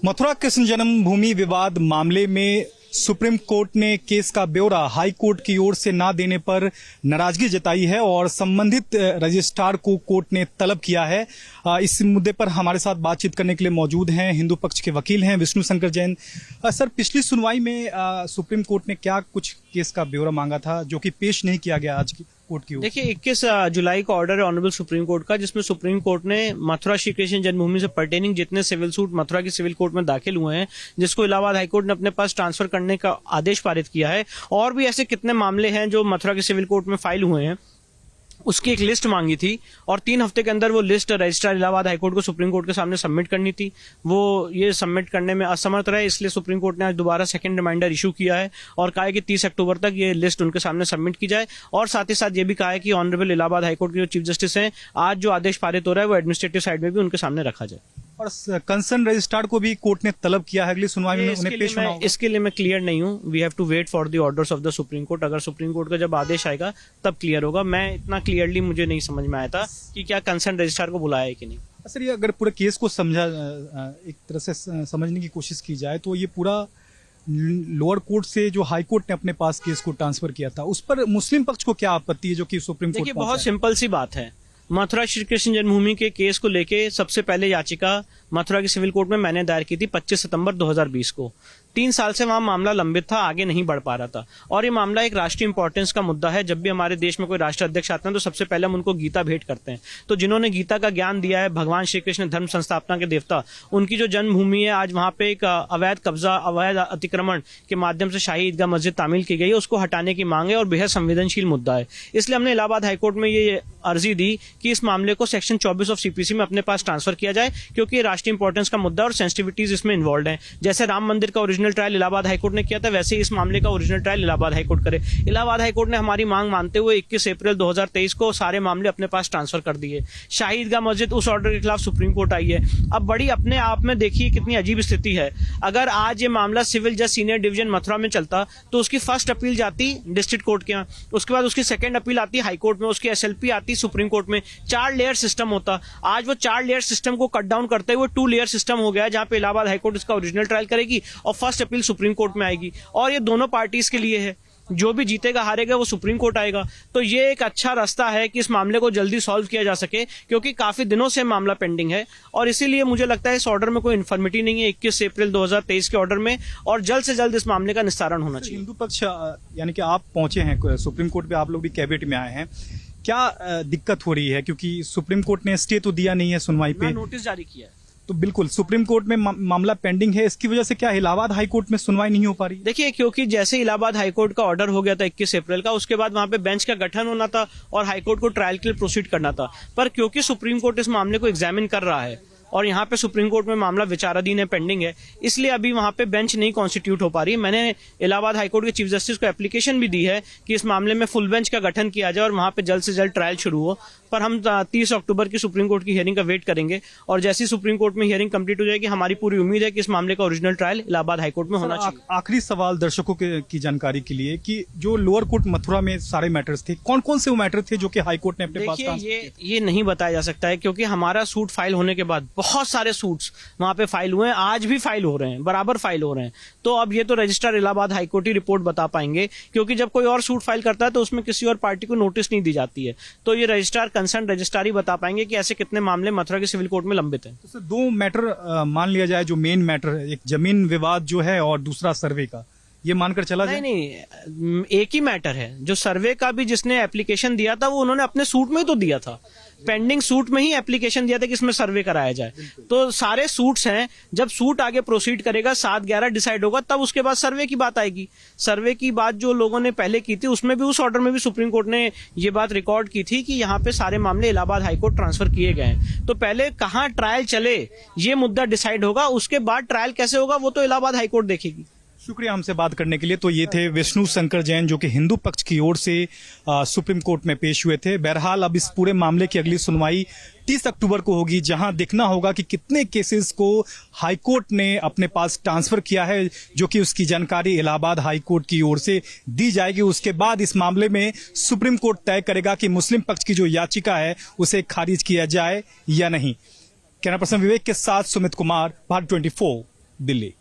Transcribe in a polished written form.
मथुरा कृष्ण जन्मभूमि विवाद मामले में सुप्रीम कोर्ट ने केस का ब्यौरा हाई कोर्ट की ओर से ना देने पर नाराजगी जताई है और संबंधित रजिस्ट्रार को कोर्ट ने तलब किया है। इस मुद्दे पर हमारे साथ बातचीत करने के लिए मौजूद हैं हिंदू पक्ष के वकील हैं विष्णु शंकर जैन। सर, पिछली सुनवाई में सुप्रीम कोर्ट ने क्या कुछ केस का ब्यौरा मांगा था जो कि पेश नहीं किया गया आज की कोर्ट की ओर? देखिए, 21 जुलाई का ऑर्डर है ऑनरेबल सुप्रीम कोर्ट का, जिसमें सुप्रीम कोर्ट ने मथुरा श्री कृष्ण जन्मभूमि से पर्टेनिंग जितने सिविल सूट मथुरा की सिविल कोर्ट में दाखिल हुए हैं, जिसको इलाहाबाद हाईकोर्ट ने अपने पास ट्रांसफर करने का आदेश पारित किया है, और भी ऐसे कितने मामले हैं जो मथुरा की सिविल कोर्ट में फाइल हुए हैं, उसकी एक लिस्ट मांगी थी और 3 हफ्ते के अंदर वो लिस्ट रजिस्ट्रार इलाहाबाद हाईकोर्ट को सुप्रीम कोर्ट के सामने सबमिट करनी थी। वो ये सबमिट करने में असमर्थ रहे, इसलिए सुप्रीम कोर्ट ने आज दोबारा सेकंड रिमाइंडर इशू किया है और कहा है कि 30 अक्टूबर तक ये लिस्ट उनके सामने सबमिट की जाए। और साथ ही साथ ये भी कहा है कि ऑनरेबल इलाहाबाद हाईकोर्ट के जो चीफ जस्टिस हैं, आज जो आदेश पारित हो रहा है वो एडमिनिस्ट्रेटिव साइड में भी उनके सामने रखा जाए। और कंसर्न रजिस्ट्रार को भी कोर्ट ने तलब किया है अगली सुनवाई में उन्हें पेश होना होगा। इसके लिए मैं क्लियर नहीं हूँ। We have to wait for the orders of the Supreme Court. अगर सुप्रीम कोर्ट का जब आदेश आएगा तब क्लियर होगा। मैं इतना क्लियरली मुझे नहीं समझ में आया था कि क्या कंसर्न रजिस्ट्रार को बुलाया है कि नहीं। सर, ये अगर पूरे केस को समझा एक तरह से समझने की कोशिश की जाए तो ये पूरा लोअर कोर्ट से जो हाई कोर्ट ने अपने पास केस को ट्रांसफर किया था, उस पर मुस्लिम पक्ष को क्या आपत्ति है जो कि सुप्रीम कोर्ट? देखिए, बहुत सिंपल सी बात है। मथुरा श्री कृष्ण जन्मभूमि के केस को लेके सबसे पहले याचिका मथुरा की सिविल कोर्ट में मैंने दायर की थी 25 सितंबर 2020 को। 3 साल से वहां मामला लंबित था, आगे नहीं बढ़ पा रहा था। और ये मामला एक राष्ट्रीय इंपॉर्टेंस का मुद्दा है। जब भी हमारे देश में कोई राष्ट्र अध्यक्ष आते हैं तो सबसे पहले हम उनको गीता भेंट करते हैं। तो जिन्होंने गीता का ज्ञान दिया है, भगवान श्री कृष्ण धर्म संस्थापना के देवता, उनकी जो जन्मभूमि है, आज वहां पे एक अवैध कब्जा, अवैध अतिक्रमण के माध्यम से शाही ईदगाह मस्जिद तामील की गई है, उसको हटाने की मांग है और बेहद संवेदनशील मुद्दा है। इसलिए हमने इलाहाबाद हाईकोर्ट में ये अर्जी दी कि इस मामले को सेक्शन 24 ऑफ सीपीसी में अपने पास ट्रांसफर किया जाए, क्योंकि राष्ट्रीय इंपॉर्टेंस का मुद्दा और सेंसिटिविटीज इसमें इन्वॉल्व हैं। जैसे राम मंदिर का ओरिजिनल ट्रायल इलाहाबाद हाईकोर्ट ने किया था, वैसे ही इस मामले का ओरिजिनल ट्रायल इलाहाबाद हाईकोर्ट करे। इलाहाबाद हाईकोर्ट ने हमारी मांग मानते हुए 21 अप्रैल 2023 को सारे मामले अपने पास ट्रांसफर कर दिए। शाही ईदगाह मस्जिद, उस ऑर्डर के खिलाफ सुप्रीम कोर्ट आई है। अब बड़ी अपने आप में देखिए कितनी अजीब स्थिति है। अगर आज ये मामला सिविल जज सीनियर डिवीजन मथुरा में चलता तो उसकी फर्स्ट अपील जाती डिस्ट्रिक्ट कोर्ट के यहाँ, उसके बाद उसकी सेकंड अपील आती हाईकोर्ट में, उसकी एसएलपी आती सुप्रीम कोर्ट में। 4 लेयर सिस्टम होता। आज वो 4 लेयर सिस्टम को कट डाउन करते हुए 2 लेयर सिस्टम हो गया, जहां पे इलाहाबाद हाईकोर्ट इसका ओरिजिनल ट्रायल करेगी और फर्स्ट अपील सुप्रीम कोर्ट में आएगी। और ये दोनों पार्टीज के लिए है, जो भी जीतेगा हारेगा वो सुप्रीम कोर्ट आएगा। तो ये एक अच्छा रास्ता है कि इस मामले को जल्दी सॉल्व किया जा सके, क्योंकि काफी दिनों से मामला पेंडिंग है। और इसीलिए मुझे लगता है इस ऑर्डर में कोई इन्फॉर्मिटी नहीं है 21 अप्रैल 2023 के ऑर्डर में, और जल्द से जल्द इस मामले का निस्तारण होना चाहिए। हिंदू पक्ष यानी कि आप पहुंचे हैं सुप्रीम कोर्ट पे, आप लोग भी कैबिनेट में आए हैं, क्या दिक्कत हो रही है? क्योंकि सुप्रीम कोर्ट ने स्टे तो दिया नहीं है सुनवाई पे, नोटिस जारी किया है। तो बिल्कुल सुप्रीम कोर्ट में मामला पेंडिंग है। इसकी वजह से क्या इलाहाबाद हाई कोर्ट में सुनवाई नहीं हो पा रही? देखिए, क्योंकि जैसे इलाहाबाद हाईकोर्ट का ऑर्डर हो गया था 21 अप्रैल का, उसके बाद वहां पे बेंच का गठन होना था और हाईकोर्ट को ट्रायल के लिए प्रोसीड करना था। पर क्योंकि सुप्रीम कोर्ट इस मामले को एग्जामिन कर रहा है और यहाँ पे सुप्रीम कोर्ट में मामला विचाराधीन है, पेंडिंग है, इसलिए अभी वहां पे बेंच नहीं कॉन्स्टिट्यूट हो पा रही। मैंने इलाहाबाद हाईकोर्ट के चीफ जस्टिस को एप्लीकेशन भी दी है कि इस मामले में फुल बेंच का गठन किया जाए और वहां पे जल्द से जल्द ट्रायल शुरू हो। पर हम 30 अक्टूबर की सुप्रीम कोर्ट की हियरिंग का वेट करेंगे, और जैसी सुप्रीम कोर्ट में हियरिंग कंप्लीट हो जाएगी, हमारी पूरी उम्मीद है कि इस मामले का ओरिजिनल ट्रायल इलाहाबाद हाईकोर्ट में होना चाहिए। आखिरी सवाल दर्शकों की जानकारी के लिए कि जो लोअर कोर्ट मथुरा में सारे मैटर्स थे, कौन कौन से वो मैटर थे जो कि हाईकोर्ट ने अपने पास? देखिए, ये नहीं बताया जा सकता है, क्योंकि हमारा सूट फाइल होने के बाद बहुत सारे सूट्स वहां पे फाइल हुए हैं, आज भी फाइल हो रहे हैं, बराबर फाइल हो रहे हैं। तो अब ये तो रजिस्ट्रार इलाहाबाद हाईकोर्ट ही रिपोर्ट बता पाएंगे, क्योंकि जब कोई और सूट फाइल करता है तो उसमें किसी और पार्टी को नोटिस नहीं दी जाती है। तो ये रजिस्ट्रार कंसर्न रजिस्ट्रार ही बता पाएंगे कि ऐसे कितने मामले मथुरा की सिविल कोर्ट में लंबित हैं। तो सर, 2 मैटर मान लिया जाए जो मेन मैटर, एक जमीन विवाद जो है और दूसरा सर्वे का, ये मानकर चला जाए? नहीं, एक ही मैटर है। जो सर्वे का भी जिसने एप्लीकेशन दिया था वो उन्होंने अपने सूट में ही तो दिया था, पेंडिंग सूट में ही एप्लीकेशन दिया था कि इसमें सर्वे कराया जाए। तो सारे सूट्स हैं, जब सूट आगे प्रोसीड करेगा, 7/11 डिसाइड होगा, तब उसके बाद सर्वे की बात आएगी। सर्वे की बात जो लोगों ने पहले की थी, उसमें भी उस ऑर्डर में भी सुप्रीम कोर्ट ने ये बात रिकॉर्ड की थी कि यहाँ पे सारे मामले इलाहाबाद हाईकोर्ट ट्रांसफर किए गए हैं। तो पहले कहाँ ट्रायल चले ये मुद्दा डिसाइड होगा, उसके बाद ट्रायल कैसे होगा वो तो इलाहाबाद हाईकोर्ट देखेगी। शुक्रिया हमसे बात करने के लिए। तो ये थे विष्णु शंकर जैन जो कि हिंदू पक्ष की ओर से सुप्रीम कोर्ट में पेश हुए थे। बहरहाल अब इस पूरे मामले की अगली सुनवाई 30 अक्टूबर को होगी, जहां देखना होगा कि कितने केसेस को हाईकोर्ट ने अपने पास ट्रांसफर किया है, जो कि उसकी जानकारी इलाहाबाद हाईकोर्ट की ओर से दी जाएगी। उसके बाद इस मामले में सुप्रीम कोर्ट तय करेगा कि मुस्लिम पक्ष की जो याचिका है उसे खारिज किया जाए या नहीं। कैमरा पर्सन विवेक के साथ सुमित कुमार, भारत 24। दिल्ली।